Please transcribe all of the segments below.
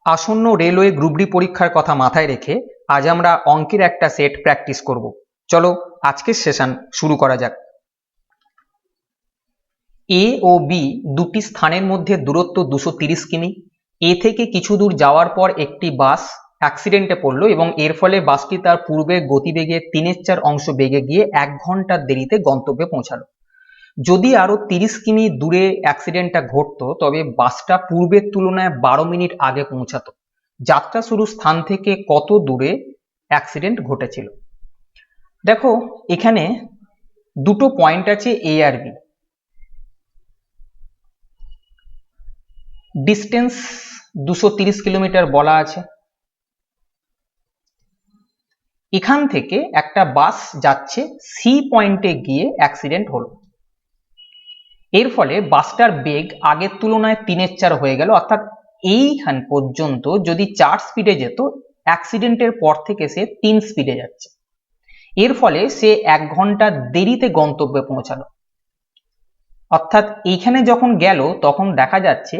আসন্ন railway group D পরীক্ষার কথা মাথায় রেখে আজ আমরা অঙ্কের একটা সেট প্র্যাকটিস করব। চলো আজকের সেশন শুরু করা যাক। এ ও বি দুটি স্থানের মধ্যে দূরত্ব 230 কিমি। এ থেকে কিছু দূর যাওয়ার পর একটি বাস অ্যাক্সিডেন্টে পড়লো এবং এর ফলে বাসটি তার পূর্বের গতিবেগের 3/4 অংশ বেগে গিয়ে 1 ঘন্টার দেরিতে গন্তব্যে পৌঁছালো। যদি আরো 30 কিমি দূরে অ্যাক্সিডেন্টটা ঘটতো তবে বাসটা পূর্বের তুলনায় 12 মিনিট আগে পৌঁছাতো। যাত্রা শুরু স্থান থেকে কত দূরে অ্যাক্সিডেন্ট ঘটেছিল? দেখো এখানে দুটো পয়েন্ট আছে এ আর বি। ডিস্টেন্স 230 কিলোমিটার বলা আছে। এখান থেকে একটা বাস যাচ্ছে সি পয়েন্টে গিয়ে অ্যাক্সিডেন্ট হলো। এর ফলে বাসটার বেগ আগের তুলনায় 3/4 হয়ে গেল, অর্থাৎ এইখান পর্যন্ত যদি 4 স্পিডে যেত, অ্যাক্সিডেন্টের পর থেকে সে 3 স্পিডে যাচ্ছে। এর ফলে সে 1 ঘন্টা দেরিতে গন্তব্যে পৌঁছালো। অর্থাৎ এইখানে যখন গেল তখন দেখা যাচ্ছে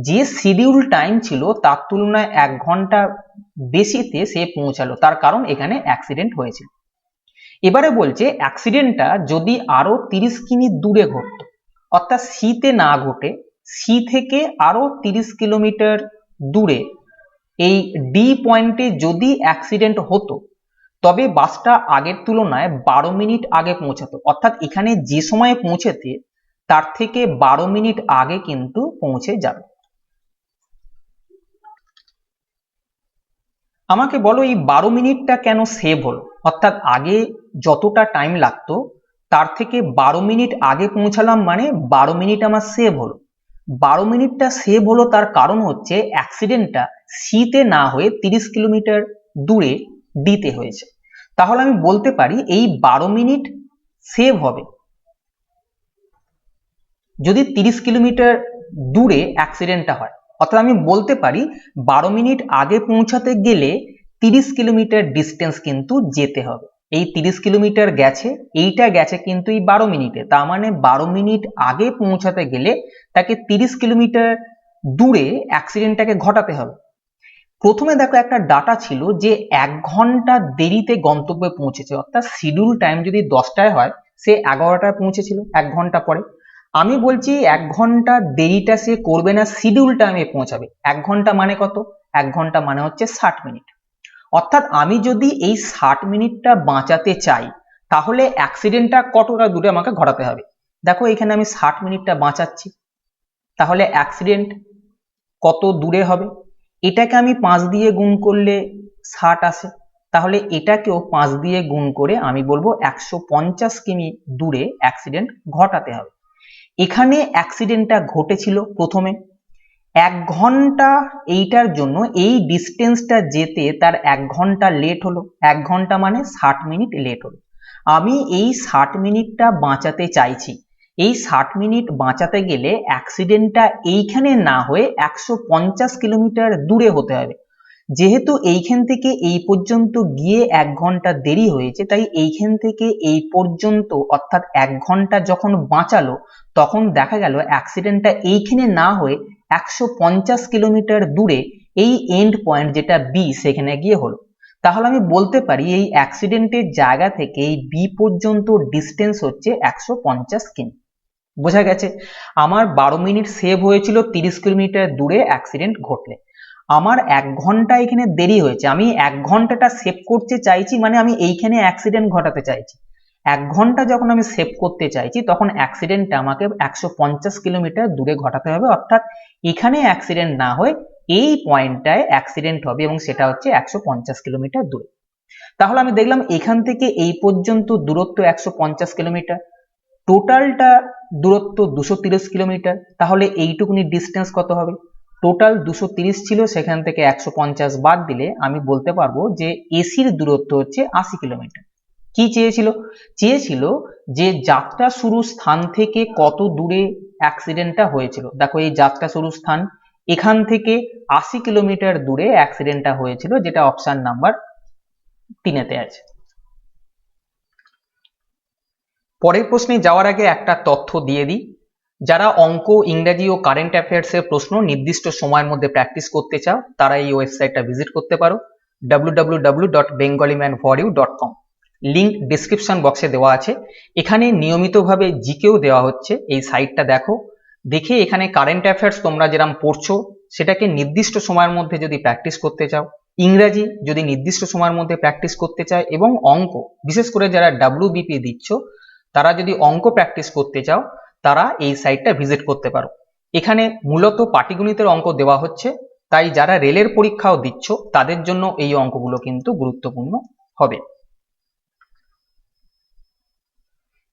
যে শিডিউল টাইম ছিল তার তুলনায় 1 ঘন্টা বেশিতে সে পৌঁছালো, তার কারণ এখানে অ্যাক্সিডেন্ট হয়েছিল। এবারে বলছে অ্যাক্সিডেন্টটা যদি আরো 30 কিমি দূরে ঘটতো, অর্থাৎ সিতে না ঘটে সি থেকে আরো 30 কিলোমিটার দূরে এই ডি পয়েন্টে যদি অ্যাক্সিডেন্ট হতো তবে বাসটা আগের তুলনায় 12 মিনিট আগে পৌঁছাতো। অর্থাৎ এখানে যে সময়ে পৌঁছেতে তার থেকে 12 মিনিট আগে কিন্তু পৌঁছে যাবে। আমাকে বলো এই 12 মিনিটটা কেন সেভ হলো? অর্থাৎ আগে যতটা টাইম লাগতো তার থেকে 12 মিনিট আগে পৌঁছালাম, মানে 12 মিনিট আমার সেভ হলো। 12 মিনিটটা সেভ হলো তার কারণ হচ্ছে অ্যাক্সিডেন্টটা সিতে না হয়ে 30 কিলোমিটার দূরে ডিতে হয়েছে। তাহলে আমি বলতে পারি এই 12 মিনিট সেভ হবে যদি 30 কিলোমিটার দূরে অ্যাক্সিডেন্টটা হয়। অর্থাৎ আমি বলতে পারি 12 মিনিট আগে পৌঁছাতে গেলে 30 কিলোমিটার ডিস্টেন্স কিন্তু যেতে হবে। এই 30 কিলোমিটার গেছে, এইটা গেছে কিন্তু এই 12 মিনিটে, তার মানে 12 মিনিট আগে পৌঁছাতে গেলে তাকে 30 কিলোমিটার দূরে অ্যাক্সিডেন্টটাকে ঘটাতে হবে। প্রথমে দেখো একটা ডাটা ছিল যে 1 ঘন্টা দেরিতে গন্তব্যে পৌঁছেছে, অর্থাৎ শিডিউল টাইম যদি 10টায় হয় সে 11টায় পৌঁছেছিল 1 ঘন্টা পরে। আমি বলছি 1 ঘন্টা দেরিটা সে করবে না, শিডিউল টাইমে পৌঁছাবে। 1 ঘন্টা মানে কত? 1 ঘন্টা মানে হচ্ছে 60 মিনিট। অর্থাৎ আমি যদি এই 60 মিনিটটা বাঁচাতে চাই তাহলে অ্যাক্সিডেন্টটা কতটা দূরে আমাকে ঘটাতে হবে। দেখো এখানে আমি 60 মিনিটটা বাঁচাচ্ছি, তাহলে অ্যাক্সিডেন্ট কত দূরে হবে? এটাকে আমি 5 দিয়ে গুণ করলে 60 আসে, তাহলে এটাকেও 5 দিয়ে গুণ করে আমি বলবো 150 কিমি দূরে অ্যাক্সিডেন্ট ঘটাতে হবে। এখানে অ্যাক্সিডেন্টটা ঘটেছিল প্রথমে 1 ঘন্টা, এইটার জন্য এই ডিস্টেন্সটা যেতে তার 1 ঘন্টা লেট হলো। 1 ঘন্টা মানে 60 মিনিট লেট হলো। আমি এই 60 মিনিটটা বাঁচাতে চাইছি। এই 60 মিনিট বাঁচাতে গেলে অ্যাক্সিডেন্টটা এইখানে না হয়ে 150 কিলোমিটার দূরে হতে হবে। যেহেতু এইখান থেকে এই পর্যন্ত গিয়ে 1 ঘন্টা দেরি হয়েছে, তাই এইখান থেকে এই পর্যন্ত অর্থাৎ 1 ঘন্টা যখন বাঁচালো তখন দেখা গেল অ্যাক্সিডেন্টটা এইখানে না হয়ে 150 কিলোমিটার দূরে এই এন্ড পয়েন্ট যেটা বি সেখানে গিয়ে হলো। তাহলে আমি বলতে পারি এই অ্যাক্সিডেন্টের জায়গা থেকে এই বি পর্যন্ত ডিস্টেন্স হচ্ছে 150 কিমি। বোঝা গেছে? আমার 12 মিনিট সেভ হয়েছিল 30 কিলোমিটার দূরে অ্যাক্সিডেন্ট ঘটলে। আমার 1 ঘন্টা এখানে দেরি হয়েছে, আমি 1 ঘন্টাটা সেভ করতে চাইছি, মানে আমি এইখানে অ্যাক্সিডেন্ট ঘটাতে চাইছি। 1 ঘন্টা যখন আমি সেভ করতে চাইছি তখন অ্যাক্সিডেন্টটা আমাকে 150 কিলোমিটার দূরে ঘটাতে হবে, অর্থাৎ এখানে অ্যাক্সিডেন্ট না হয়ে এই পয়েন্টটায় অ্যাক্সিডেন্ট হবে এবং সেটা হচ্ছে 150 কিলোমিটার দূরে। তাহলে আমি দেখলাম এখান থেকে এই পর্যন্ত দূরত্ব 150 কিলোমিটার, টোটালটা দূরত্ব 230 কিলোমিটার। তাহলে এইটুকুনি ডিস্টেন্স কত হবে? টোটাল 230 ছিল, সেখান থেকে 150 বাদ দিলে আমি বলতে পারবো যে এসির দূরত্ব হচ্ছে 80 কিলোমিটার। কি চেয়েছিল? চেয়েছিল যে যাত্রা শুরু স্থান থেকে কত দূরে অ্যাক্সিডেন্টটা হয়েছিল। দেখো এই যাত্রা শুরু স্থান, এখান থেকে 80 কিলোমিটার দূরে অ্যাক্সিডেন্টটা হয়েছিল, যেটা অপশন নাম্বার 3-এতে আছে। পরের প্রশ্নে যাওয়ার আগে একটা তথ্য দিয়ে দিই। যারা অঙ্ক, ইংরেজি ও কারেন্ট অ্যাফেয়ার্সের প্রশ্ন নির্দিষ্ট সময়ের মধ্যে প্র্যাকটিস করতে চাও তারা এই ওয়েবসাইটটা ভিজিট করতে পারো www.bengali.man4u.com। লিঙ্ক ডিসক্রিপশন বক্সে দেওয়া আছে। এখানে নিয়মিতভাবে জিকেও দেওয়া হচ্ছে। এই সাইটটা দেখো, দেখে এখানে কারেন্ট অ্যাফেয়ার্স তোমরা যেরকম পড়ছো সেটাকে নির্দিষ্ট সময়ের মধ্যে যদি প্র্যাকটিস করতে চাও, ইংরাজি যদি নির্দিষ্ট সময়ের মধ্যে প্র্যাকটিস করতে চায়, এবং অঙ্ক, বিশেষ করে যারা WBP দিচ্ছ তারা যদি অঙ্ক প্র্যাকটিস করতে চাও তারা এই সাইটটা ভিজিট করতে পারো। এখানে মূলত পাটিগণিতের অঙ্ক দেওয়া হচ্ছে, তাই যারা রেলের পরীক্ষাও দিচ্ছ তাদের জন্য এই অঙ্কগুলো কিন্তু গুরুত্বপূর্ণ হবে।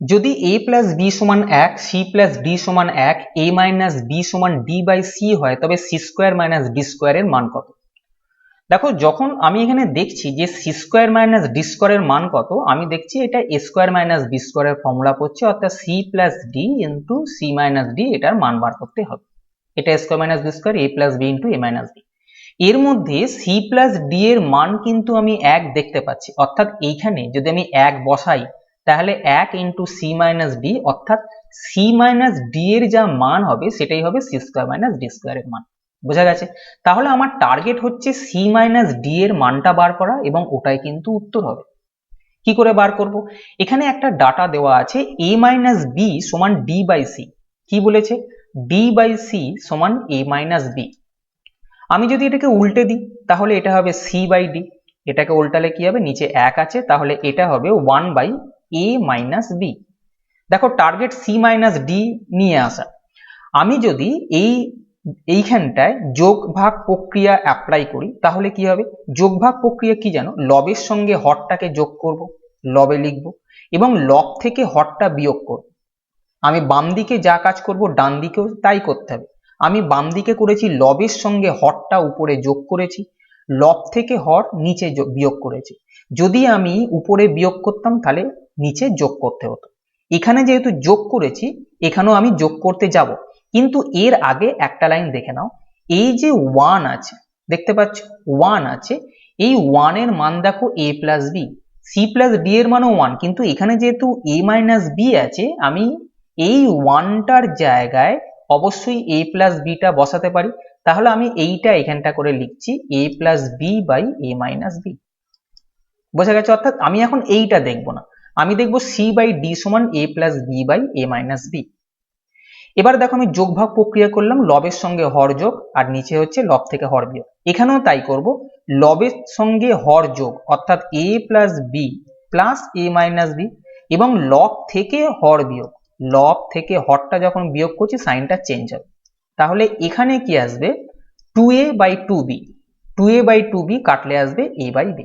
যদি a প্লাস বি সমান 1, c প্লাস ডি সমান 1, a মাইনাস বি সমান ডি বাই সি হয়, তবে সি স্কোয়ার মাইনাস ডি স্কোয়ারের মান কত? দেখো, যখন আমি এখানে দেখছি যে সি স্কোয়ার মাইনাস ডি স্কোয়ারের মান কত, আমি দেখছি এটা এ স্কোয়ার মাইনাস বি স্কোয়ারের ফর্মুলা পড়ছে, অর্থাৎ C plus D into C minus D, এটার মান বার করতে হবে। এটা square minus B square, A plus B into A minus B. এর মধ্যে সি প্লাস ডি এর মান কিন্তু আমি 1 দেখতে পাচ্ছি, অর্থাৎ এইখানে যদি আমি 1 বসাই তাহলে 1 ইন্টু সি মাইনাস ডি, অর্থাৎ সি মাইনাস ডি এর যা মান হবে সেটাই হবে সি স্কোয়ার মাইনাস ডি স্কোয়ারের মান। বোঝা গেছে? তাহলে আমার টার্গেট হচ্ছে সি মাইনাস ডি এর মানটা বার করা, এবং ওটাই কিন্তু উত্তর হবে। কি করে বার করব? এখানে একটা ডাটা দেওয়া আছে, a মাইনাস বি সমান ডি বাই সি। কি বলেছে? ডি বাই সি সমান a মাইনাস বি। আমি যদি এটাকে উল্টে দিই তাহলে এটা হবে সি বাই ডি। এটাকে উল্টালে কি হবে? নিচে 1 আছে, তাহলে এটা হবে 1 বাই a মাইনাস বি। দেখো, টার্গেট সি মাইনাস ডি নিয়ে আসা। আমি যদি এইখানটায় যোগ ভাগ প্রক্রিয়া অ্যাপ্লাই করি তাহলে কি হবে? যোগ ভাগ প্রক্রিয়া কি জানো? লবের সঙ্গে হরটাকে যোগ করব, লবে লিখব, এবং লব থেকে হরটা বিয়োগ করব। আমি বাম দিকে যা কাজ করব ডান দিকেও তাই করতে হবে। আমি বাম দিকে করেছি লবের সঙ্গে হরটা উপরে যোগ করেছি, লব থেকে হর নিচে বিয়োগ করেছি। যদি আমি উপরে বিয়োগ করতাম তাহলে নিচে যোগ করতে হতো। এখানে যেহেতু যোগ করেছি, এখানেও আমি যোগ করতে যাব, কিন্তু এর আগে একটা লাইন দেখে নাও। এই যে 1 আছে, দেখতে পাচ্ছ 1 আছে, এই 1 এর মান দেখো a plus B, C plus D এর মানও 1, কিন্তু এখানে যেহেতু a মাইনাস বি আছে, আমি এই 1টার জায়গায় অবশ্যই a প্লাস বিটা বসাতে পারি। তাহলে আমি এইটা এখানটা করে লিখছি a plus B by a minus B. বোঝা গেছে? অর্থাৎ আমি এখন এইটা দেখব না, আমি দেখব সি বাই ডি সমান a plus B by a minus B. এবার দেখো, আমি যোগ ভাগ প্রক্রিয়া করলাম, লবের সঙ্গে হর যোগ, আর নিচে হচ্ছে লব থেকে হর বিয়োগ। এখানেও তাই করব, লবের সঙ্গে হর যোগ, অর্থাৎ a plus B plus a minus B, এবং লব থেকে হর বিয়োগ। লব থেকে হরটা যখন বিয়োগ করছি সাইনটা চেঞ্জ হবে। তাহলে এখানে কি আসবে? 2a by 2b, 2a by 2b কাটলে আসবে a বাই b।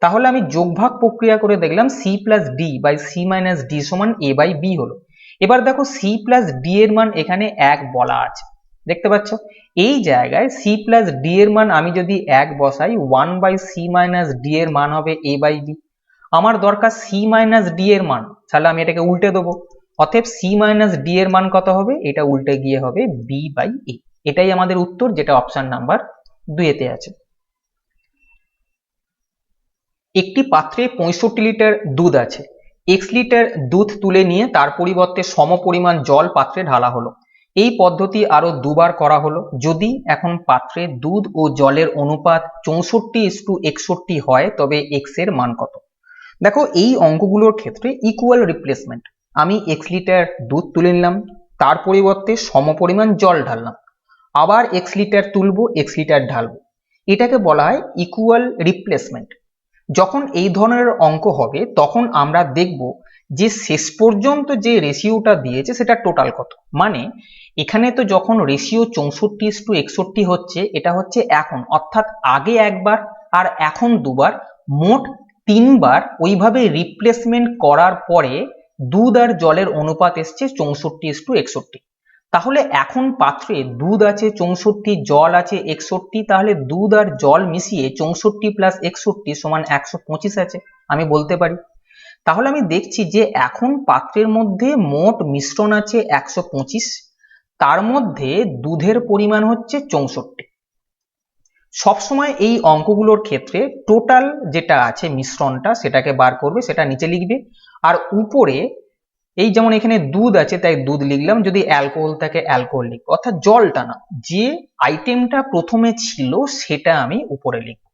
তাহলে আমি যোগ ভাগ প্রক্রিয়া করে দেখলাম C plus D by C minus D সমান a বাই b হলো। এবার দেখো, সি প্লাস ডি এর মান এখানে 1 বলা আছে, দেখতে পাচ্ছ? এই জায়গায় সি প্লাস ডি এর মান আমি যদি 1 বসাই, 1 বাই সি মাইনাস ডি এর মান হবে a বাই b। আমার দরকার সি মাইনাস ডি এর মান, তাহলে আমি এটাকে উল্টে দেবো। অতএব সি মাইনাস ডি এর মান কত হবে? এটা উল্টে গিয়ে হবে b বাই a। এটাই আমাদের উত্তর, যেটা অপশন নাম্বার 2 তে আছে। একটি পাত্রে 65 লিটার দুধ আছে। x লিটার দুধ তুলে নিয়ে তার পরিবর্তে সমপরিমাণ জল পাত্রে ঢালা হলো। এই পদ্ধতি আরো দুবার করা হলো। যদি এখন পাত্রে দুধ ও জলের অনুপাত 64:61 হয়, তবে x এর মান কত? দেখো, এই অঙ্কগুলোর ক্ষেত্রে ইকুয়াল রিপ্লেসমেন্ট। আমি x লিটার দুধ তুলে নিলাম, তার পরিবর্তে সমপরিমাণ জল ঢাললাম, আবার x লিটার তুলবো, x লিটার ঢালবো। এটাকে বলা হয় ইকুয়াল রিপ্লেসমেন্ট। যখন এই ধরনের অঙ্ক হবে তখন আমরা দেখব যে শেষ পর্যন্ত যে রেশিওটা দিয়েছে সেটা টোটাল কত। মানে এখানে তো যখন রেশিও 64:61 হচ্ছে, এটা হচ্ছে এখন, অর্থাৎ আগে একবার আর এখন দুবার, মোট 3বার ওইভাবে রিপ্লেসমেন্ট করার পরে দুধ আর জলের অনুপাত এসছে 64:61। তাহলে এখন পাত্রে দুধ আছে 64, জল আছে 61, তাহলে দুধ আর জল মিশিয়ে 64 প্লাস 61 সমান 125 আছে, আমি বলতে পারি। তাহলে আমি দেখছি যে এখন পাত্রের মধ্যে মোট মিশ্রণ আছে 125, তার মধ্যে দুধের পরিমাণ হচ্ছে 64। সবসময় এই অঙ্কগুলোর ক্ষেত্রে টোটাল যেটা আছে মিশ্রণটা সেটাকে বার করবে, সেটা নিচে লিখবে, আর উপরে এই যেমন এখানে দুধ আছে তাই দুধ লিখলাম, যদি অ্যালকোহল থাকে অ্যালকোহল লিখবো, অর্থাৎ জলটা না, যে আইটেমটা প্রথমে ছিল সেটা আমি উপরে লিখবো।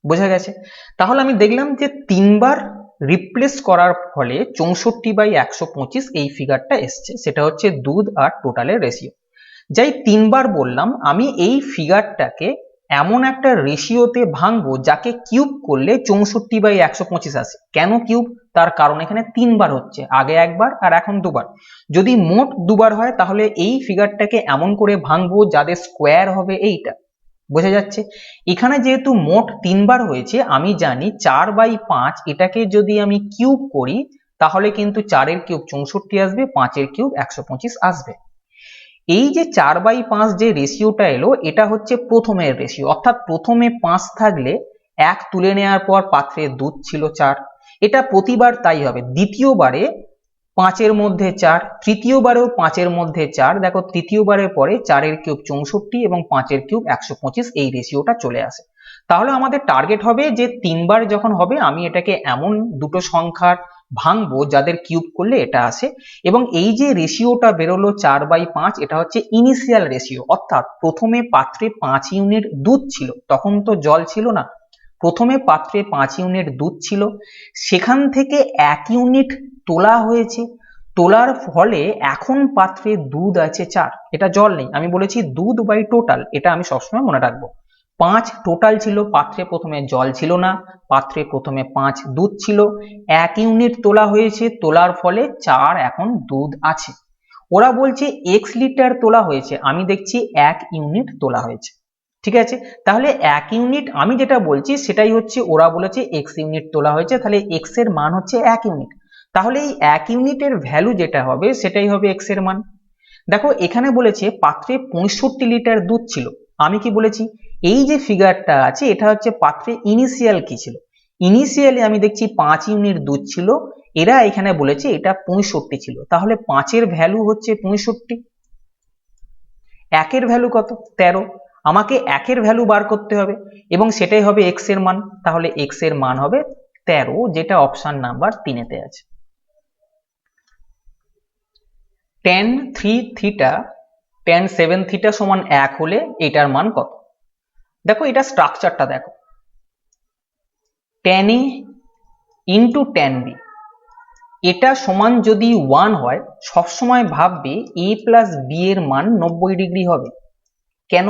বোঝা গেছে? তাহলে আমি দেখলাম যে তিনবার রিপ্লেস করার ফলে 64/125 এই ফিগারটা এসছে, সেটা হচ্ছে দুধ আর টোটালের রেশিও। যাই তিনবার বললাম, আমি এই ফিগারটাকে এমন একটা রেশিওতে ভাঙবো যাকে কিউব করলে 64/125 আসে। কেন কিউব? তার কারণ এখানে তিনবার হচ্ছে, আগে একবার আর এখন দুবার। যদি মোট দুবার হয় তাহলে এই ফিগারটাকে এমন করে ভাঙবো যাদের স্কোয়ার হবে এইটা। বোঝা যাচ্ছে? এখানে যেহেতু মোট তিনবার হয়েছে, আমি জানি 4/5 এটাকে যদি আমি কিউব করি তাহলে কিন্তু 4 কিউব 64 আসবে, 5 কিউব 125 আসবে। এই যে 4/5 যে রেশিওটা এলো এটা হচ্ছে প্রথমের রেশিও, অর্থাৎ প্রথমে 5 থাকলে 1 তুলে নেওয়ার পর পাত্রে দুধ ছিল 4, এটা প্রতিবার তাই হবে। দ্বিতীয়বারে 5 মধ্যে 4, তৃতীয়বারেও 5 মধ্যে 4, দেখো তৃতীয়বারের পরে 4 কিউব 64 এবং 5 কিউব 125 এই রেশিওটা চলে আসে। তাহলে আমাদের টার্গেট হবে যে তিনবার যখন হবে আমি এটাকে এমন দুটো সংখ্যার ভাঙবো যাদের কিউব করলে এটা আসে। এবং এই যে রেশিওটা বেরোলো 4/5, এটা হচ্ছে ইনিশিয়াল রেশিও, অর্থাৎ প্রথমে পাত্রে 5 ইউনিট দুধ ছিল, তখন তো জল ছিল না। প্রথমে পাত্রে 5 ইউনিট দুধ ছিল, সেখান থেকে 1 ইউনিট তোলা হয়েছে, তোলার ফলে এখন পাত্রে দুধ আছে 4, এটা জল নেই। আমি বলেছি দুধ বাই টোটাল, এটা আমি সবসময় মনে রাখবো। 5 টোটাল ছিল, পাত্রে প্রথমে জল ছিল না, পাত্রে প্রথমে 5 দুধ ছিল, 1 ইউনিট তোলা হয়েছে, তোলার ফলে 4 এখন দুধ আছে। ওরা বলছে x লিটার তোলা হয়েছে, আমি দেখছি 1 ইউনিট তোলা হয়েছে। ঠিক আছে, তাহলে 1 ইউনিট আমি যেটা বলছি সেটাই হচ্ছে, ওরা বলেছে x ইউনিট তোলা হয়েছে, তাহলে x এর মান হচ্ছে 1 ইউনিট। তাহলে এই 1 ইউনিটের ভ্যালু যেটা হবে সেটাই হবে x এর মান। দেখো এখানে বলেছে পাত্রে 65 লিটার দুধ ছিল, আমি কি বলেছি এই যে ফিগারটা আছে এটা হচ্ছে পাত্রে ইনিশিয়াল কি ছিল, ইনিশিয়ালি আমি দেখছি 5 ইউনিট দুধ ছিল, এরা এখানে বলেছে এটা 65 ছিল, তাহলে 5 এর ভ্যালু হচ্ছে 65, 1 এর ভ্যালু কত 13, আমাকে 1 এর ভ্যালু বার করতে হবে এবং সেটাই হবে x এর মান, তাহলে x এর মান হবে 13, যেটা অপশন নাম্বার 3 এতে আছে। tan 3 থিটা tan 7 থিটা সমান 1 হলে এটার মান কত? দেখো এটা স্ট্রাকচারটা দেখো, tan a into tan b, এটা সমান যদি 1 হয় সবসময় ভাববে a প্লাস b এর মান 90 ডিগ্রি হবে। কেন?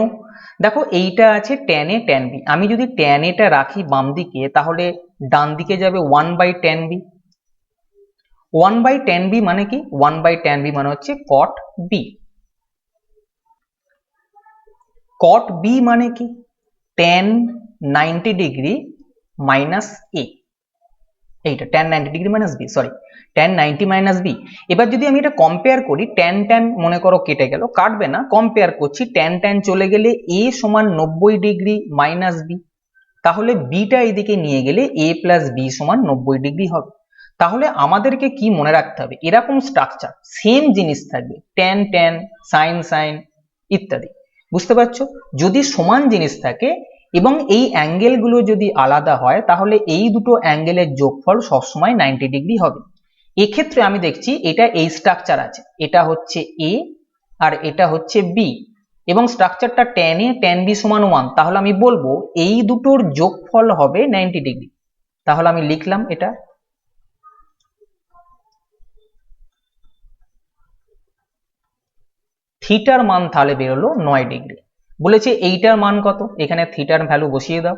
দেখো এইটা আছে tan a tan b, আমি যদি tan a টা রাখি বাম দিকে তাহলে ডান দিকে যাবে 1/tan b, 1/tan b মানে কি? 1/tan b মানে হচ্ছে cot b, cot b মানে কি? tan 90 ডিগ্রি মাইনাস a, এইটা tan 90 degree minus b, sorry tan 90 minus b। এবার যদি আমি এটা কম্পেয়ার করি, tan tan মনে করো কেটে গেল, কাটবে না, কম্পেয়ার করছি, tan tan চলে গেলে a সমান 90 ডিগ্রি মাইনাস b, তাহলে b টা এদিকে নিয়ে গেলে a প্লাস b সমান 90 ডিগ্রি হবে। তাহলে আমাদেরকে কি মনে রাখতে হবে, এরকম স্ট্রাকচার সেম জিনিস থাকবে, tan tan sin sin ইত্যাদি। বুঝতে পারছো? যদি সমান জিনিস থাকে এবং এই অ্যাঙ্গেল গুলো যদি আলাদা হয় তাহলে এই দুটো অ্যাঙ্গেলের যোগফল সবসময় 90 ডিগ্রি হবে। এক্ষেত্রে আমি দেখছি এটা এই স্ট্রাকচার আছে, এটা হচ্ছে a আর এটা হচ্ছে b এবং স্ট্রাকচারটা tan a tan b সমান 1, তাহলে আমি বলবো এই দুটোর যোগফল হবে 90 ডিগ্রি। তাহলে আমি লিখলাম এটা, থিটার মান তাহলে বেরোলো 9 ডিগ্রি। বলেছে এইটার মান কত, এখানে থিটার ভ্যালু বসিয়ে দাও,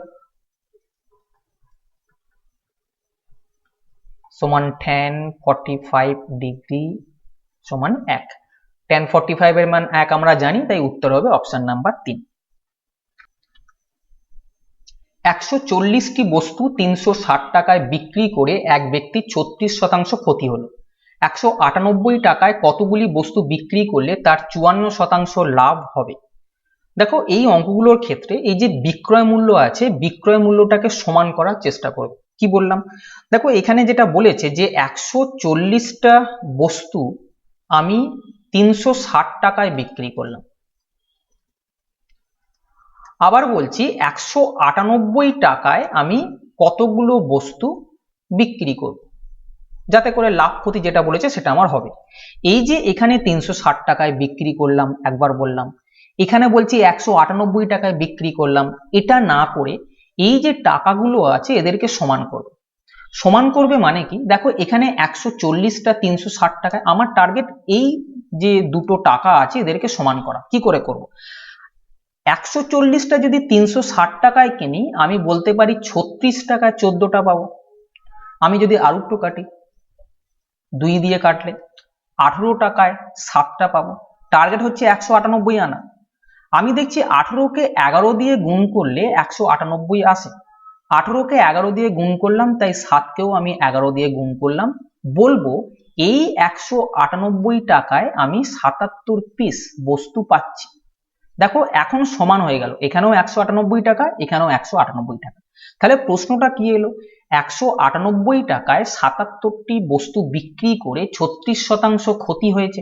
সমান tan 45 ডিগ্রি সমান 1, tan 45 এর মান 1 আমরা জানি, তাই উত্তর হবে অপশন নাম্বার 3। 140টি বস্তু 360 টাকায় বিক্রি করে এক ব্যক্তির 36% ক্ষতি হলো, 198 টাকায় কতগুলি বস্তু বিক্রি করলে তার 54% লাভ হবে? দেখো এই অঙ্কগুলোর ক্ষেত্রে এই যে বিক্রয় মূল্য আছে, বিক্রয় মূল্যটাকে সমান করার চেষ্টা করব। কি বললাম? দেখো এখানে যেটা বলেছে যে 140টা বস্তু আমি 360 টাকায় বিক্রি করলাম, আবার বলছি 198 টাকায় আমি কতগুলো বস্তু বিক্রি করব। যাতে করে লাভ ক্ষতি যেটা বলেছে সেটা আমার হবে। এই যে এখানে 360 টাকায় বিক্রি করলাম, একবার বললাম, এখানে বলছি 198 টাকায় বিক্রি করলাম, এটা না করে এই যে টাকাগুলো আছে এদেরকে সমান করবে। সমান করবে মানে কি, দেখো এখানে 140টা 360 টাকায়, আমার টার্গেট এই যে দুটো টাকা আছে এদেরকে সমান করা। কি করে করব, 140টা যদি 360 টাকায় কিনি আমি বলতে পারি 36 টাকায় 14টা পাবো। আমি যদি আরো একটু কাটি, 2 দিয়ে কাটলে 18 টাকায় 7টা পাবো। টার্গেট হচ্ছে 198 আনা। আমি দেখছি 18কে 11 দিয়ে গুণ করলে 198 আসে। 18কে 11 দিয়ে গুণ করলাম, তাই 7কেও আমি 11 দিয়ে গুণ করলাম। বলবো এই 198 টাকায় আমি 77 পিস বস্তু পাচ্ছি। দেখো এখন সমান হয়ে গেল, এখানেও 198 টাকা, এখানেও 198 টাকা। তাহলে প্রশ্নটা কি এলো, 198 টাকায় 77টি বস্তু বিক্রি করে 36% ক্ষতি হয়েছে।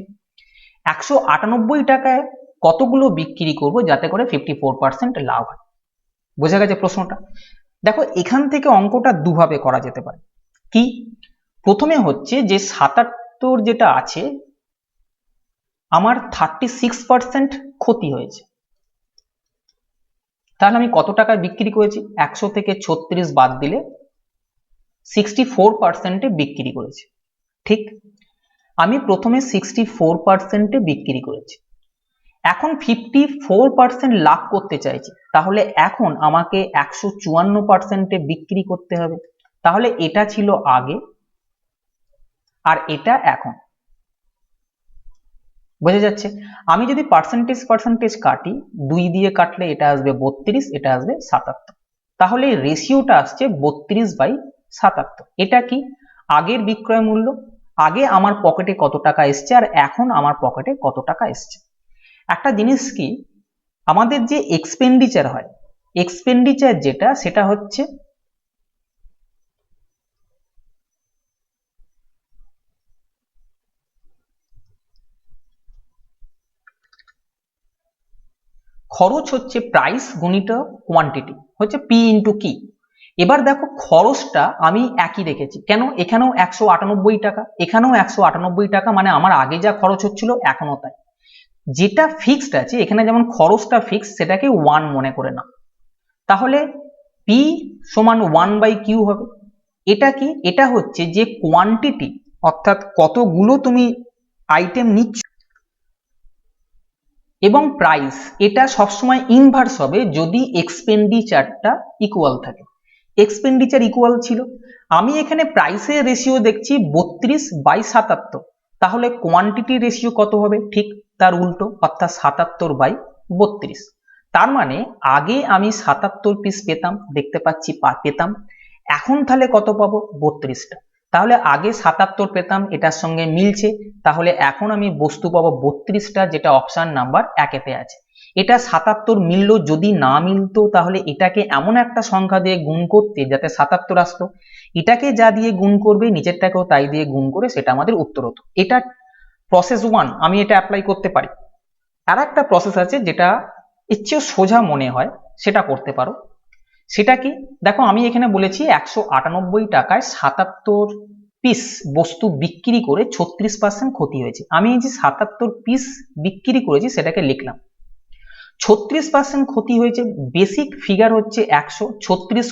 198 টাকায় কতগুলো বিক্রি করব যাতে করে 54% লাভ হয়। বোঝা গেছে প্রশ্নটা? দেখো এখান থেকে অঙ্কটা দুভাবে করা যেতে পারে। কি, প্রথমে হচ্ছে যে 77 যেটা আছে আমার 36% ক্ষতি হয়েছে, তাহলে আমি কত টাকায় বিক্রি করেছি, 100 থেকে 36 বাদ দিলে 64%-এ বিক্রি করেছি। ঠিক, আমি প্রথমে 64%-এ বিক্রি করেছি, এখন 54% লাভ করতে চাইছি, তাহলে এখন আমাকে 154%-এ বিক্রি করতে হবে। তাহলে এটা ছিল আগে আর এটা এখন। বোঝা যাচ্ছে? আমি যদি পার্সেন্টেজ কাটি, 2 দিয়ে কাটলে এটা আসবে 32, এটা আসবে 77। তাহলে রেশিওটা আসছে 32/77। এটা কি, আগের বিক্রয় মূল্য, আগে আমার পকেটে কত টাকা এসছে আর এখন আমার পকেটে কত টাকা এসছে। একটা জিনিস কি, আমাদের যে এক্সপেন্ডিচার হয়, এক্সপেন্ডিচার যেটা সেটা হচ্ছে খরচ হচ্ছে প্রাইস গুণিত কোয়ান্টিটি, হচ্ছে পি ইন্টু কি। এবার দেখো খরচটা আমি একই রেখেছি, কেন, এখানেও 198 টাকা, এখানেও 198 টাকা, মানে আমার আগে যা খরচ হচ্ছিল এখনো তাই। যেটা ফিক্সড আছে এখানে, যেমন খরচটা ফিক্সড, সেটাকে 1 মনে করে নাও। তাহলে পি সমান 1/কিউ হবে। এটা কি, এটা হচ্ছে যে কোয়ান্টিটি, অর্থাৎ কতগুলো তুমি আইটেম নিচ্ছ, এবং প্রাইস এটা সবসময় ইনভার্স হবে যদি এক্সপেন্ডিচারটা ইকুয়াল থাকে। এক্সপেন্ডিচার ইকুয়াল ছিল, আমি এখানে প্রাইসের রেশিও দেখছি 32/77, তাহলে কোয়ান্টিটি রেশিও কত হবে, ঠিক তার উল্টো, অর্থাৎ 77/32। তার মানে আগে আমি 77 পিস পেতাম, দেখতে পাচ্ছি পেতাম, এখন তাহলে কত পাবো, 32টা। তাহলে আগে 77 পেতাম, এটার সঙ্গে মিলছে, তাহলে এখন আমি বস্তু পাবো 32টা, যেটা অপশন নাম্বার 1-এতে আছে। এটা 77 মিলল, যদি না মিলতো তাহলে এটাকে এমন একটা সংখ্যা দিয়ে গুণ করতে যাতে 77 আসতো, এটাকে যা দিয়ে গুণ করবে নিচেরটাকেও তাই দিয়ে গুণ করে সেটা আমাদের উত্তর হতো। এটা প্রসেস 1, আমি এটা অ্যাপ্লাই করতে পারি। আর একটা প্রসেস আছে যেটা ইচ্ছে সোজা মনে হয়, সেটা করতে পারো। সেটা কি, দেখো আমি এখানে বলেছি 198 টাকায় 77 পিস বস্তু বিক্রি করে 36% ক্ষতি হয়েছে। আমি এই যে 77 পিস বিক্রি করেছি সেটাকে লিখলাম, 36% ক্ষতি হয়েছে, বেসিক ফিগার হচ্ছে 100, 36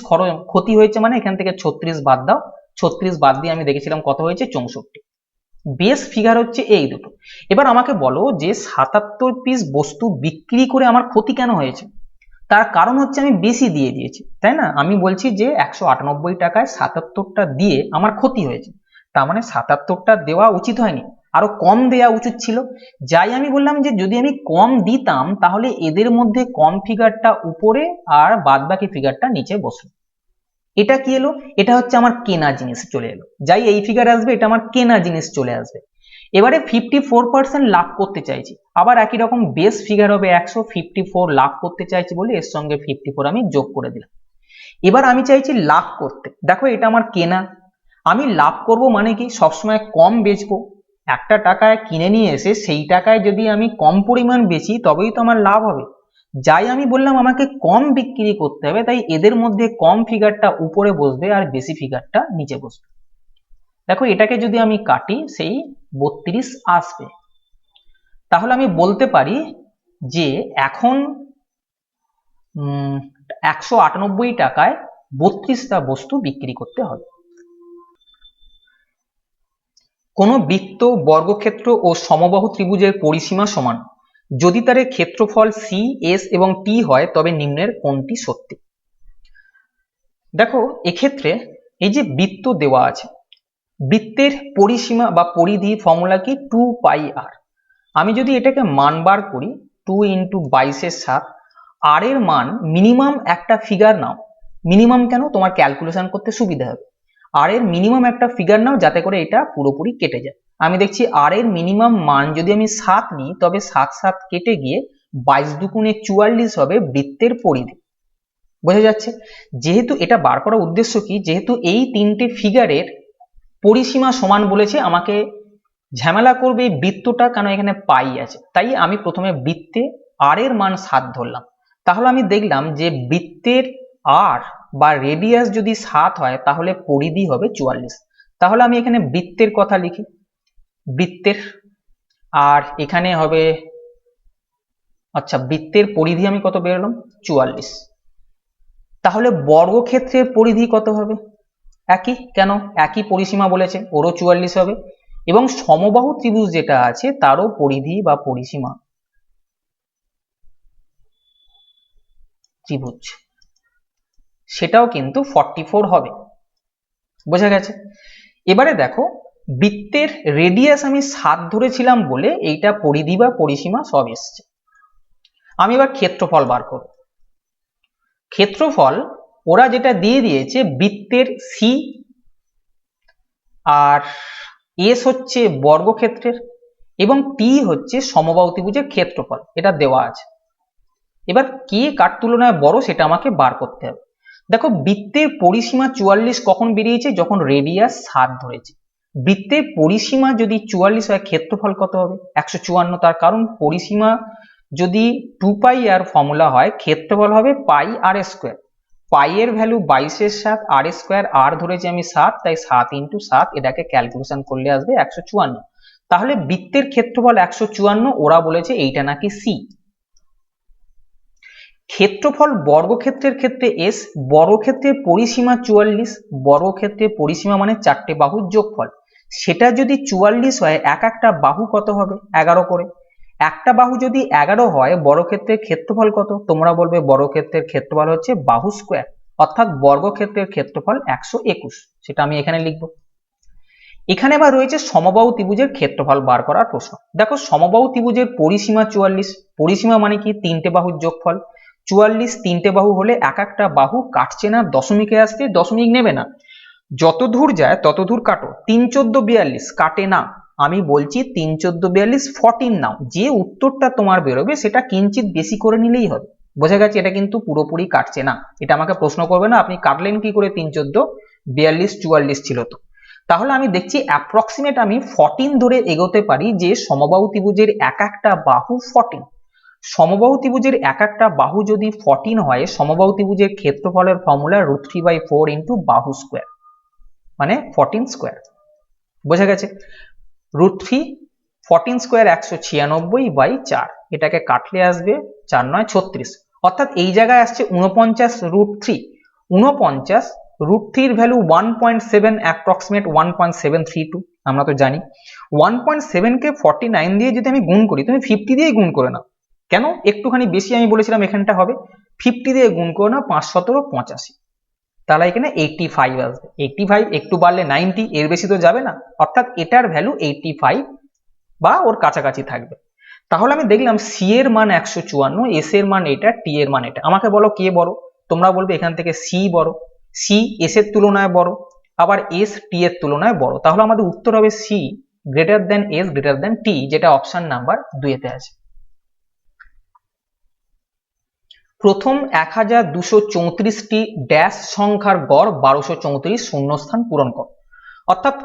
ক্ষতি হয়েছে মানে এখান থেকে 36 বাদ দাও, 36 বাদ দিয়ে আমি দেখেছিলাম কত হয়েছে, 64। বেস ফিগার হচ্ছে এই দুটো। এবার আমাকে বলো যে 77 পিস বস্তু বিক্রি করে আমার ক্ষতি কেন হয়েছে, তার কারণ হচ্ছে আমি বেশি দিয়ে দিয়েছি, তাই না? আমি বলছি যে 198 টাকায় 77টা দিয়ে আমার ক্ষতি হয়েছে, তার মানে 77টা দেওয়া উচিত হয়নি, আরো কম দেওয়া উচিত ছিল। যাই আমি বললাম যে যদি আমি কম দিতাম তাহলে এদের মধ্যে কম ফিগারটা উপরে আর বাদ বাকি ফিগারটা নিচে বসলো। এটা কি এলো, এটা হচ্ছে আমার কেনা জিনিস চলে এলো, যাই এই ফিগার আসবে এটা আমার কেনা জিনিস চলে আসবে। এবারে 54% লাভ করতে চাইছি, আবার একই রকম বেস ফিগার হবে 100, 54 লাভ করতে চাইছি বলে এর সঙ্গে 54 আমি যোগ করে দিলাম। এবার আমি চাইছি লাভ করতে, দেখো এটা আমার কেনা, আমি লাভ করব মানে কি, সবসময় কম বেচবো, একটা টাকায় কিনে নিয়ে এসে সেই টাকায় যদি আমি কম পরিমাণ বেচি তবেই তো আমার লাভ হবে। যাই আমি বললাম আমাকে কম বিক্রি করতে হবে, তাই এদের মধ্যে কম ফিগারটা উপরে বসবে আর বেশি ফিগারটা নিচে বসবে। দেখো এটাকে যদি আমি কাটি সেই 32 আসবে। তাহলে আমি বলতে পারি যে এখন 198 টাকায় 32টা বস্তু বিক্রি করতে হবে। কোনো বৃত্ত, বর্গক্ষেত্র ও সমবাহু ত্রিভুজের পরিসীমা সমান যদি তার ক্ষেত্রফল সি, এস এবং টি হয় তবে নিম্নের কোনটি সত্যি। দেখো এক্ষেত্রে এই যে বৃত্ত দেওয়া আছে, বৃত্তের পরিসীমা বা পরিধি ফর্মুলা কি 2πr। আমি যদি এটাকে মান বার করি 2 × 22/7, আর এর মান মিনিমাম একটা ফিগার নাও। মিনিমাম কেন? তোমার ক্যালকুলেশন করতে সুবিধা হবে। আর এর মিনিমাম একটা ফিগার নাও যাতে করে এটা পুরোপুরি কেটে যায়। আমি দেখছি আর এর মিনিমাম মান যদি আমি 7 নিই তবে 7 7 কেটে গিয়ে 22 দুগুণে 44 হবে বৃত্তের পরিধি। বোঝা যাচ্ছে? যেহেতু এটা বার করার উদ্দেশ্য কি, যেহেতু এই তিনটে ফিগারের পরিসীমা সমান বলেছে, আমাকে ঝামেলা করবে এই বৃত্তটা, কেন এখানে পাই আছে, তাই আমি প্রথমে বৃত্তে আর এর মান 7 ধরলাম। তাহলে আমি দেখলাম যে বৃত্তের আর বা রেডিয়াস যদি 7 হয় তাহলে পরিধি হবে 44। তাহলে আমি এখানে বৃত্তের কথা লিখি, বৃত্তের, আর এখানে হবে, আচ্ছা বৃত্তের পরিধি আমি কত বেরোলাম 44। তাহলে বর্গক্ষেত্রের পরিধি কত হবে? একই, কেন? একই পরিসীমা বলেছে, ওরও 44 হবে। এবং সমবাহু ত্রিভুজ যেটা আছে তারও পরিধি বা পরিসীমা ত্রিভুজ, সেটাও কিন্তু 44 হবে। বোঝা গেছে? এবারে দেখো বৃত্তের রেডিয়াস আমি 7 ধরেছিলাম বলে এইটা পরিধি বা পরিসীমা সব এসছে। আমি এবার ক্ষেত্রফল বার করব। ক্ষেত্রফল ওরা যেটা দিয়ে দিয়েছে, বৃত্তের সি আর এস হচ্ছে বর্গক্ষেত্রের এবং টি হচ্ছে সমবাহু ত্রিভুজের ক্ষেত্রফল, এটা দেওয়া আছে। এবার কে কার তুলনায় বড় সেটা আমাকে বার করতে হবে। দেখো বৃত্তের পরিসীমা 44 কখন বেরিয়েছে? যখন রেডিয়াস 7 ধরেছে। বৃত্তের পরিসীমা যদি 44 হয় ক্ষেত্রফল কত হবে? 154। তার কারণ পরিসীমা যদি 2πr ফর্মুলা হয়, ক্ষেত্রফল হবে πr²। পাই এর ভ্যালু 22/7, r² আর ধরেছি আমি 7, তাই 7 × 7, এটাকে ক্যালকুলেশন করলে আসবে 154। তাহলে বৃত্তের ক্ষেত্রফল 154, ওরা বলেছে এইটা নাকি সি। ক্ষেত্রফল বর্গক্ষেত্রের ক্ষেত্রে এস, বর্গক্ষেত্রের পরিসীমা 44, বর্গক্ষেত্রের পরিসীমা মানে 4টে বাহুর যোগফল, সেটা যদি 44 হয় এক একটা বাহু কত হবে? 11 করে। একটা বাহু যদি 11 হয় বর্গক্ষেত্রের ক্ষেত্রফল কত? তোমরা বলবে বর্গক্ষেত্রের ক্ষেত্রফল হচ্ছে বাহু স্কোয়ার, অর্থাৎ বর্গক্ষেত্রের ক্ষেত্রফল 121। সেটা আমি এখানে লিখব। এখানে আবার রয়েছে সমবাহু ত্রিভুজের ক্ষেত্রফল বার করার প্রশ্ন। দেখো সমবাহু ত্রিভুজের পরিসীমা 44, পরিসীমা মানে কি? 3টে বাহুর যোগফল। 44 3টে বাহু হলে এক একটা বাহু কাটছে না, দশমিকে আসছে, দশমিক নেবে না, যত দূর যায় তত দূর কাটো। 3 14 42 কাটে না, আমি বলছি 3 14 42 14 নাও, যে উত্তরটা তোমার বেরোবে সেটা কিঞ্চিত বেশি করে নিলেই হবে। বোঝা গেছে? এটা কিন্তু পুরোপুরি কাটছে না, এটা আমাকে প্রশ্ন করবে না আপনি কাটলেন কি করে 3 14 42 44 ছিল তো। তাহলে আমি দেখছি অ্যাপ্রক্সিমেট আমি 14 ধরে এগোতে পারি যে সমবাহু ত্রিভুজের এক একটা বাহু 14। সমবাহু ত্রিভুজের এক একটা বাহু যদি 14 হয়, সমবাহু ত্রিভুজের ক্ষেত্রফলের ফর্মুলা √3/4 × বাহু স্কোয়ার, মানে 14 স্কোয়ার। বোঝা গেছে? √3 14 স্কোয়ার 196/4, এটাকে কাটলে আসবে 4 9 36, অর্থাৎ এই জায়গায় আসছে 49 √3। 49 √3 এর ভ্যালু 1.7, অ্যাপ্রক্সিমেট 1.732, আমরা তো জানি। 1.7 কে 49 দিয়ে যদি আমি গুণ করি, তুমি 50 দিয়ে গুণ করে নাও, কেন একটুখানি বেশি আমি বলেছিলাম এখানটা হবে, 50 দিয়ে গুণ করে নাও, 5 17 85, তাহলে এখানে 85 আসবে। 85 একটু বাড়লে 90, এর বেশি তো যাবে না, অর্থাৎ এটার ভ্যালু 85 বা ওর কাছাকাছি থাকবে। তাহলে আমি দেখলাম সি এর মান 154, এস এর মান এটা, টি এর মান এটা। আমাকে বলো কে বড়? তোমরা বলবে এখান থেকে সি বড়, সি এস এর তুলনায় বড়, আবার এস টি এর তুলনায় বড়। তাহলে আমাদের উত্তর হবে C greater than S greater than T, যেটা অপশন নাম্বার 2 তে আছে। প্রথম 1234টি ড্যাশ সংখ্যার গড় 1234 শূন্যস্থান পূরণ কর। অর্থাৎ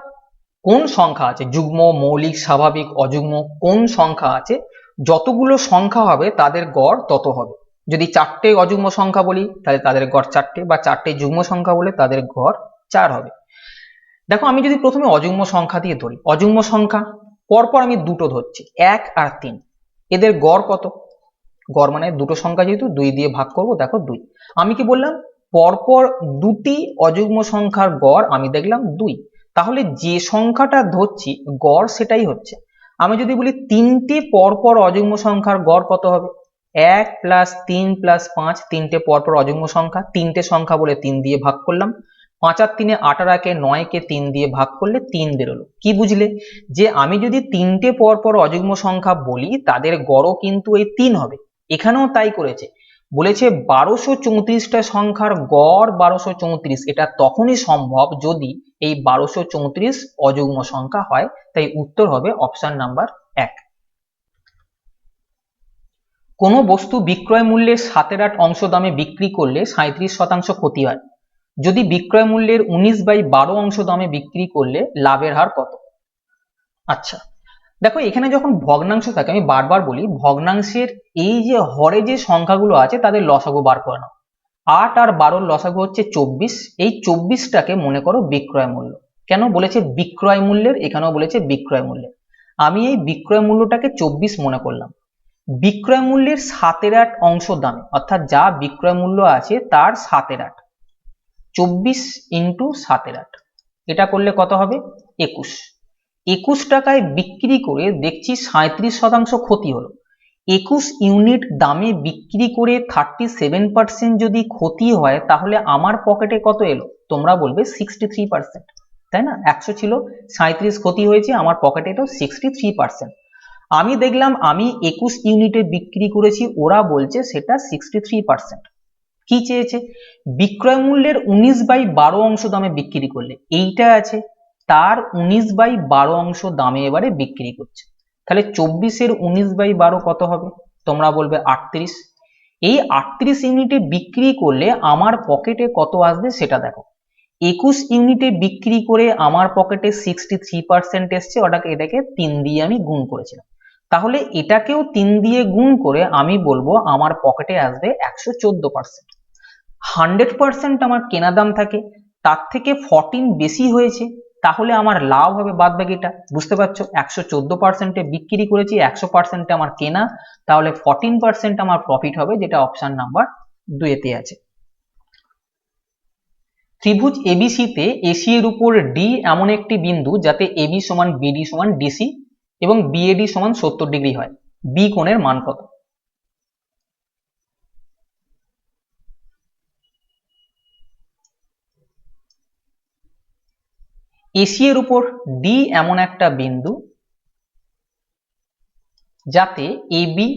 কোন সংখ্যা আছে, যুগ্ম, মৌলিক, স্বাভাবিক, অযুগ্ম, কোন সংখ্যা আছে, যতগুলো সংখ্যা হবে তাদের গড় তত হবে। যদি 4টে অযুগ্ম সংখ্যা বলি তাহলে তাদের গড় 4টে, বা 4টে যুগ্ম সংখ্যা বলে তাদের গড় 4 হবে। দেখো আমি যদি প্রথমে অযুগ্ম সংখ্যা দিয়ে ধরি, অযুগ্ম সংখ্যা পরপর আমি দুটো ধরছি, 1 আর 3, এদের গড় কত? গড় মানে দুটো সংখ্যা যেহেতু 2 দিয়ে ভাগ করব, দেখো 2। আমি কি বললাম? পরপর দুটি অযুগ্ম সংখ্যার গড় আমি দেখলাম 2, তাহলে যে সংখ্যাটা ধরছি গড় সেটাই হচ্ছে। আমি যদি বলি তিনটে পরপর অযুগ্ম সংখ্যার গড় কত হবে? 1 + 3 + 5, তিনটে পরপর অযুগ্ম সংখ্যা, তিনটে সংখ্যা বলে 3 দিয়ে ভাগ করলাম, 5 আর 3 18, 9কে 3 দিয়ে ভাগ করলে 3 বেরোলো। কি বুঝলে? যে আমি যদি তিনটে পরপর অযুগ্ম সংখ্যা বলি তাদের গড়ও কিন্তু এই 3 হবে। এখানেও তাই করেছে, বলেছে 1234টা সংখ্যার গড় 1234, এটা তখনই সম্ভব যদি এই 1234 অযুগ্ম সংখ্যা হয়, তাই উত্তর হবে অপশন নাম্বার 1। কোনো বস্তু বিক্রয় মূল্যে 7/8 অংশ দামে বিক্রি করলে 37% ক্ষতি হয়, যদি বিক্রয় মূল্যের 19/12 অংশ দামে বিক্রি করলে লাভের হার কত? আচ্ছা, দেখো এখানে যখন ভগ্নাংশ থাকে, আমি বারবার বলি ভগ্নাংশের এই যে হরে যে সংখ্যাগুলো আছে তাদের লসাগু বার করে নাও। 8 আর 12 লসাগু হচ্ছে 24, এই 24টাকে মনে করো বিক্রয় মূল্য। কেন বলেছে বিক্রয় মূল্যের? এখানেও বলেছে বিক্রয় মূল্যের। আমি এই বিক্রয় মূল্যটাকে 24 মনে করলাম। বিক্রয় মূল্যের 7/8 অংশ দামে, অর্থাৎ যা বিক্রয় মূল্য আছে তার 7/8, 24 × 7/8, এটা করলে কত হবে? 21। 21 টাকায় বিক্রি করে দেখছি 37% ক্ষতি হলো। 21 ইউনিট দামে বিক্রি করে 37% যদি ক্ষতি হয় তাহলে আমার পকেটে কত এলো? তোমরা বলবে 63%, তাই না? 100 ছিল, 37 ক্ষতি হয়েছে, আমার পকেটে এলো 63%। আমি দেখলাম আমি 21 ইউনিটে বিক্রি করেছি, ওরা বলছে সেটা 63%। কি চেয়েছে? বিক্রয় মূল্যের 19/12 অংশ দামে বিক্রি করলে, এইটা আছে, তার 19/12 অংশ দামে এবারে বিক্রি করছে। তাহলে 24-এর 19/12 কত হবে? তোমরা বলবে 38। এই 38 ইউনিটে বিক্রি করলে আমার পকেটে কত আসবে সেটা দেখো। 21 ইউনিটে বিক্রি করে আমার পকেটে 63% এসছে, এটাকে 3 দিয়ে আমি গুণ করেছিলাম, তাহলে এটাকেও 3 দিয়ে গুণ করে আমি বলবো আমার পকেটে আসবে 114%। 100% আমার কেনা দাম থাকে, তার থেকে 14 বেশি হয়েছে, তাহলে আমার লাভ হবে বাদবাকিটা। বুঝতে পারছো? 114%-এ বিক্রি করেছি, 100%-এ আমার কেনা, তাহলে 14% আমার প্রফিট হবে, যেটা অপশন নাম্বার 2-তে আছে। ত্রিভুজ এবিসিতে এসি এর উপর ডি এমন একটি বিন্দু যাতে এবি সমান বিডি সমান ডিসি এবং বিএডি সমান 70 ডিগ্রি হয়, বি কোণের মান কত? এসি এর উপর ডি এমন একটা বিন্দু যাতে এবি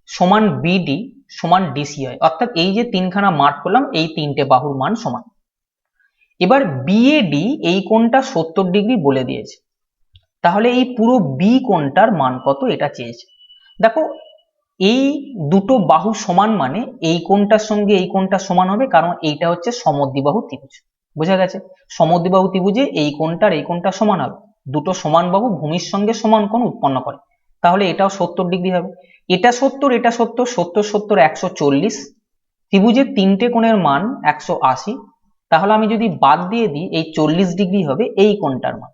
সমান বিডি সমান ডিসি হয়, অর্থাৎ এই যে তিনখানা মার্ক করলাম এই তিনটে বাহুর মান সমান। এবার বিএডি এই কোণটা 70 ডিগ্রি বলে দিয়েছে, তাহলে এই পুরো বি কোণটার মান কত এটা চেয়েছে। দেখো এই দুটো বাহু সমান মানে এই কোণটার সঙ্গে এই কোণটা সমান হবে, কারণ এইটা হচ্ছে সমদ্বিবাহু ত্রিভুজ। বোঝা গেছে? সমদ্বিবাহু ত্রিভুজে এই কোণটার এই কোণটা সমান হবে, দুটো সমান বাহু ভূমির সঙ্গে সমান কোণ উৎপন্ন করে, তাহলে এটাও 70 ডিগ্রি হবে। এটা 70, এটা 70, 70 70 140, ত্রিভুজের তিনটে কোণের মান 180, তাহলে আমি যদি বাদ দিয়ে দিই এই 40 ডিগ্রি হবে এই কোণটার মান।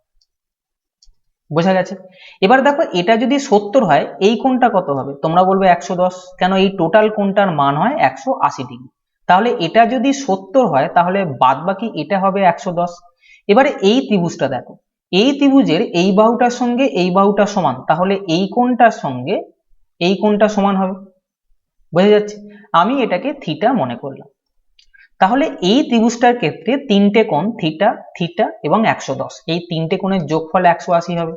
বোঝা গেছে? এবার দেখো এটা যদি 70 হয় এই কোণটা কত হবে? তোমরা বলবে 110, কেন এই টোটাল কোণটার মান হয় 180 ডিগ্রি, তাহলে এটা যদি 70 হয় তাহলে বাদবাকি এটা হবে 110। এবারে এই ত্রিভুজটা দেখো, এই ত্রিভুজের এই বাহুটার সঙ্গে এই বাহুটা সমান, তাহলে এই কোণটার সঙ্গে এই কোণটা সমান হবে। বোঝা যাচ্ছে? আমি এটাকে থিটা মনে করলাম। তাহলে এই ত্রিভুজটার ক্ষেত্রে তিনটে কোণ থিটা, থিটা এবং 110, এই তিনটে কোণের যোগফল 180 হবে।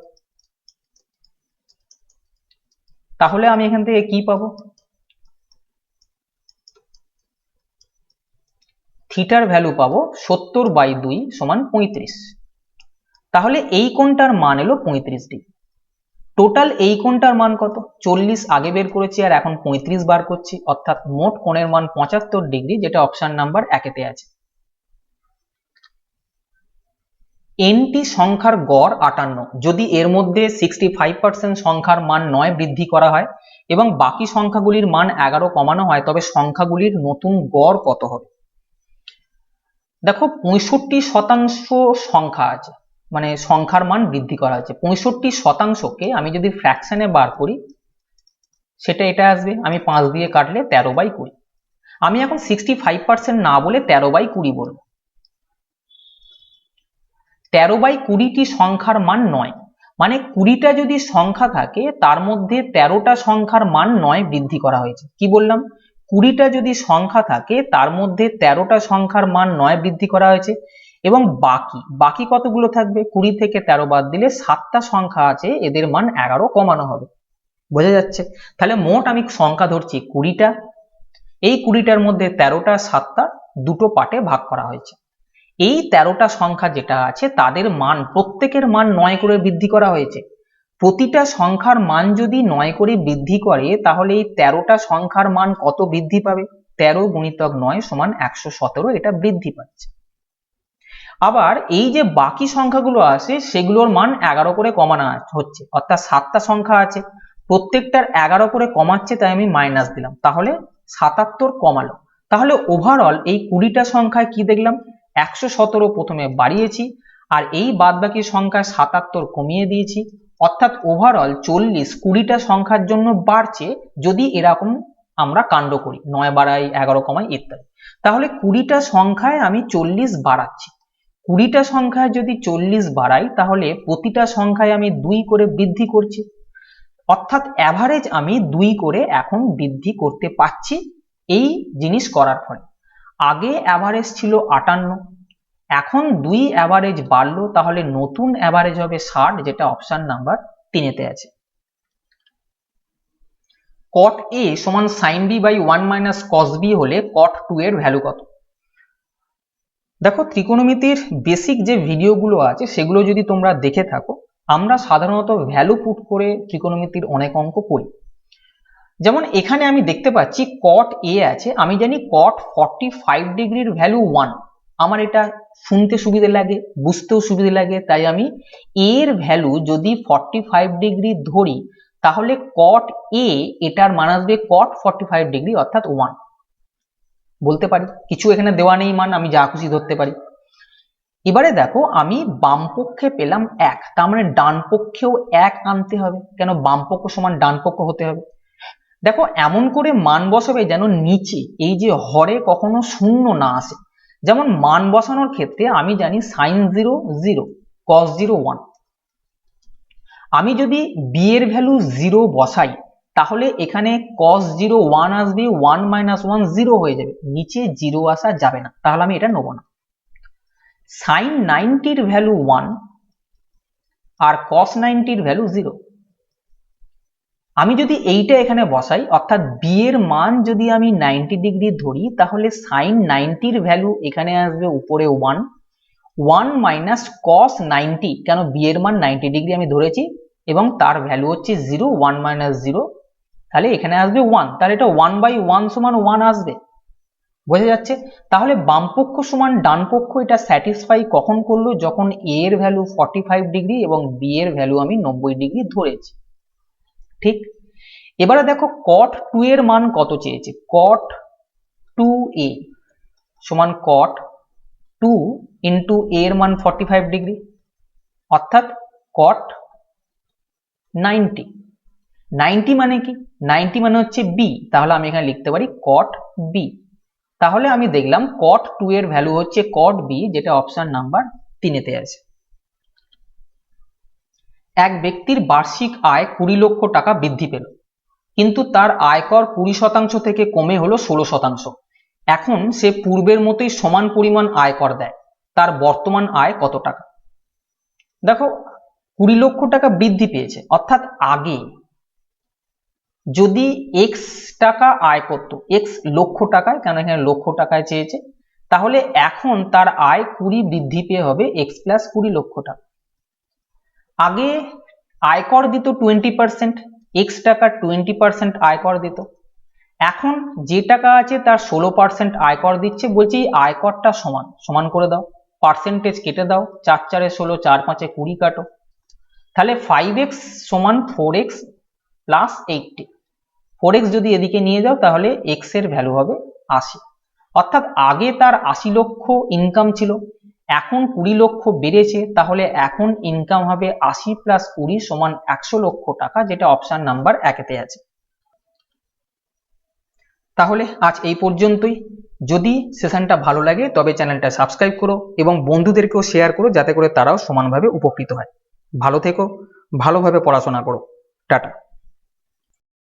তাহলে আমি এখান থেকে কি পাবো? থিটার ভ্যালু পাবো 70/2 সমান 35। তাহলে এই কোণটার মান এলো 35 ডিগ্রি। টোটাল এই কোণটার মান কত? 40 আগে বের করেছি আর এখন 35 বার করছি, অর্থাৎ মোট কোণের মান 75 ডিগ্রি, যেটা অপশন নাম্বার 1-তে আছে। এনটি সংখ্যার গড় 58, যদি এর মধ্যে 65% সংখ্যার মান 9 বৃদ্ধি করা হয় এবং বাকি সংখ্যাগুলির মান 11 কমানো হয়, তবে সংখ্যাগুলির নতুন গড় কত হবে? দেখো 65% সংখ্যা আছে, মানে সংখ্যার মান বৃদ্ধি করা হয়েছে। 65%কে আমি যদি ফ্র্যাকশনে বার করি সেটা এটা আসবে, আমি 5 দিয়ে কাটলে 13/20। আমি এখন 65% না বলে 13/20 বলবো। 13/20টি সংখ্যার মান 9, মানে 20টা যদি সংখ্যা থাকে তার মধ্যে 13টা সংখ্যার মান 9 বৃদ্ধি করা হয়েছে। কি বললাম? 20টা যদি সংখ্যা থাকে তার মধ্যে 13টা সংখ্যার মান 9 বৃদ্ধি করা হয়েছে, এবং বাকি কতগুলো থাকবে? 20 থেকে 13 বাদ দিলে 7টা সংখ্যা আছে, এদের মান 11 কমানো হবে। বোঝা যাচ্ছে? তাহলে মোট আমি সংখ্যা ধরছি 20টা, এই 20টার মধ্যে 13টা 7টা দুটো পার্টে ভাগ করা হয়েছে। এই 13টা সংখ্যা যেটা আছে তাদের মান প্রত্যেকের মান 9 করে বৃদ্ধি করা হয়েছে। প্রতিটা সংখ্যার মান যদি 9 করে বৃদ্ধি করে তাহলে এই 13টা সংখ্যার মান কত বৃদ্ধি পাবে? 13 গুণিতক 9 সমান 117, এটা বৃদ্ধি পাচ্ছে। আবার এই যে বাকি সংখ্যাগুলো আছে সেগুলোর মান 11 করে কমানো হচ্ছে, অর্থাৎ 7টা সংখ্যা আছে, প্রত্যেকটার 11 করে কমাচ্ছে, তাই আমি মাইনাস দিলাম, তাহলে 77 কমালো। তাহলে ওভারঅল এই 20টা সংখ্যায় কি দেখলাম? 117 প্রথমে বাড়িয়েছি, আর এই বাদবাকি সংখ্যায় 77 কমিয়ে দিয়েছি, অর্থাৎ ওভারঅল 40 20টা সংখ্যার জন্য বাড়ছে যদি এরকম আমরা কাণ্ড করি, 9 বাড়াই 11 কমাই ইত্যাদি। তাহলে 20টা সংখ্যায় আমি 40 বাড়াচ্ছি। 20টা সংখ্যায় যদি 40 বাড়াই তাহলে প্রতিটা সংখ্যায় আমি 2 করে বৃদ্ধি করছি, অর্থাৎ অ্যাভারেজ আমি 2 করে এখন বৃদ্ধি করতে পারছি এই জিনিস করার ফলে। আগে অ্যাভারেজ ছিল 58, এখন 2 অ্যাভারেজ বাড়লো, তাহলে নতুন অ্যাভারেজ হবে 60, যেটা অপশন নাম্বার 3 তে আছে। cot a সমান sin b বাই 1 মাইনাস cos b হলে cot 2 এর ভ্যালু কত? দেখো, ত্রিকোণমিতির বেসিক যে ভিডিওগুলো আছে সেগুলো যদি তোমরা দেখে থাকো, আমরা সাধারণত ভ্যালু পুট করে ত্রিকোণমিতির অনেক অঙ্ক করি। যেমন এখানে আমি দেখতে পাচ্ছি cot a আছে, আমি জানি cot 45 ডিগ্রির ভ্যালু 1, আমার এটা শুনতে সুবিধে লাগে, বুঝতেও সুবিধে লাগে, তাই আমি a এর ভ্যালু যদি 45 ডিগ্রি ধরি তাহলে cot a এটার মান আসবে cot 45 ডিগ্রি অর্থাৎ 1 বলতে পারি। কিছু এখানে দেওয়া নেই মান, আমি যা খুশি ধরতে পারি। এবারে দেখো, আমি বাম পক্ষে পেলাম 1, তার মানে ডান পক্ষেও 1 আনতে হবে, কেন বাম পক্ষ সমান ডান পক্ষ হতে হবে। দেখো, এমন করে মান বসাবে যেন নিচে এই যে হরে কখনো শূন্য না আসে। যেমন মান বসানোর ক্ষেত্রে আমি জানি sin 0 0, cos 0 1। আমি যদি b এর ভ্যালু 0 বসাই তাহলে এখানে cos 0 1 আসবে, 1 মাইনাস 1 0 হয়ে যাবে, নিচে 0 আসা যাবে না, তাহলে আমি এটা নেব না। sin 90 এর ভ্যালু 1 আর cos 90 এর ভ্যালু 0। আমি যদি এইটা এখানে বসাই, অর্থাৎ b এর মান যদি আমি 90 ডিগ্রি ধরি তাহলে sin 90 এর ভ্যালু এখানে আসবে উপরে 1, 1 মাইনাস cos 90, কেন b এর মান 90 ডিগ্রি আমি ধরেছি এবং তার ভ্যালু হচ্ছে 0, 1 মাইনাস 0, তাহলে এখানে আসবে 1, তাহলে এটা 1/1 সমান 1 আসবে। বোঝা যাচ্ছে? তাহলে বাম পক্ষ সমান ডান পক্ষ এটা স্যাটিসফাই কখন করলো? যখন a এর ভ্যালু 45 ডিগ্রি এবং b এর ভ্যালু আমি 90 ডিগ্রি ধরেছি। ঠিক, এবারে দেখো cot 2 এর মান কত চেয়েছে। cot 2a সমান cot 2 ইন্টু a এর মান 45 ডিগ্রি, অর্থাৎ cot 90। 90 মানে কি? 90 মানে হচ্ছে b, তাহলে আমি এখানে লিখতে পারি cot b। তাহলে আমি দেখলাম cot 2 এর ভ্যালু হচ্ছে cot b, যেটা অপশন নাম্বার 3 তে আছে। এক ব্যক্তির বার্ষিক আয় 20 লক্ষ টাকা বৃদ্ধি পেল, কিন্তু তার আয়কর 20% থেকে কমে হলো 16%। এখন সে পূর্বের মতোই সমান পরিমাণ আয়কর দেয়, তার বর্তমান আয় কত টাকা? দেখো, 20 লক্ষ টাকা বৃদ্ধি পেয়েছে, অর্থাৎ আগে যদি x টাকা আয় করত, x লক্ষ টাকায়, কেন এখানে লক্ষ টাকায় চেয়েছে, তাহলে এখন তার আয় 20 বৃদ্ধি পেয়ে হবে x প্লাস 20 লক্ষ টাকা। আগে আয়কর দিত 20%, x টাকা 20% আয়কর দিত, এখন যে টাকা আছে তার 16% আয়কর দিচ্ছে, বলছি আয়করটা সমান সমান করে দাও, পার্সেন্টেজ কেটে দাও, 4 4 16, 4 5 20 কাটো, তাহলে 5x সমান 4x প্লাস 80। 4x যদি এদিকে নিয়ে যাও তাহলে x এর ভ্যালু হবে 80, অর্থাৎ আগে তার 80 লক্ষ ইনকাম ছিল, এখন 20 লক্ষ বেড়েছে, তাহলে এখন ইনকাম হবে 80 প্লাস 20 সমান 100 লক্ষ টাকা, যেটা অপশন নাম্বার 1 তে আছে। তাহলে আজ এই পর্যন্তই। যদি সেশনটা ভালো লাগে তবে চ্যানেলটা সাবস্ক্রাইব করো এবং বন্ধুদেরকেও শেয়ার করো, যাতে করে তারাও সমানভাবে উপকৃত হয়। ভালো থেকো, ভালোভাবে পড়াশোনা করো। টাটা।